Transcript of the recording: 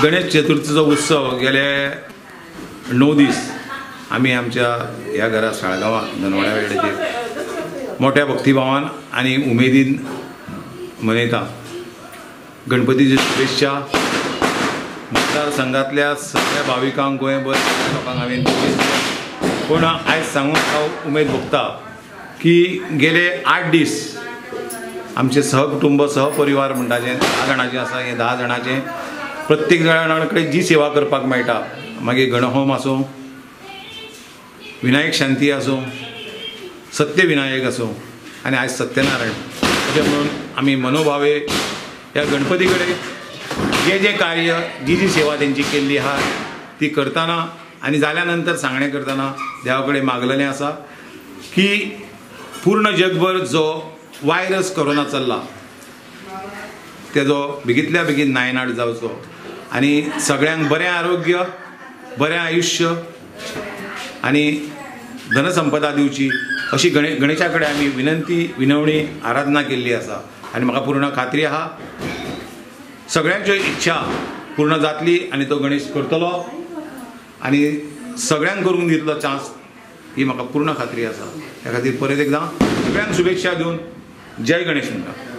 गणेश चतुर्थीचो उत्सव गेले 9 दीस आम्ही आमच्या ह्या घरा साळगांवां धनवड्या वेळेचेर मोठ्या भक्तिभावान आणि उमेदीन मनयता। गणपतीची शुभेच्छा मतदारसंघातल्या सगळ्या भाविकांक गोंयभर लोकांक हांवें पूण आयज सांगून हांव उमेद भोगता की गेले 8 दीस आमचे सहकुटुंब सहपरिवार म्हणटाचे 10 जाणांचे आसा, हे 10 जाणांचे प्रत्येक जाणा कडेन जी सेवा करपाक मेळटा, मागीर गणहोम आसूं, विनायक शांती आसूं, सत्यविनायक आसूं आनी आयज सत्यनारायण, अशें म्हणून आमी मनोभावे ह्या गणपती कडेन जे कार्य जी सेवा तेंची केल्ली आहा ती करतना आनी जाल्या नंतर सांगणें करतना देवा कडेन मागलेलें आसा की पूर्ण जगभर जो वायरस कोरोना चल्ला तेजो बेगींतल्या बेगीन नायनाट जावचो आनी सगळ्यांक बरें आरोग्य, बरें आयुश्य आनी धनसंपदा दिवची अशी गणेशा कडेन आमी विनवणी आराधना केल्ली आसा। आनी म्हाका पूर्ण खात्री आहा सगळ्यांच्यो इच्छा पूर्ण जातली आनी तो गणेश करतलो आनी सगळ्यांक करून दितलो चान्स ही म्हाका पूर्ण खात्री आसा। त्या खातीर परत एकदां सगळ्यांक शुभेच्छा दिवन जय गणेश म्हणटा।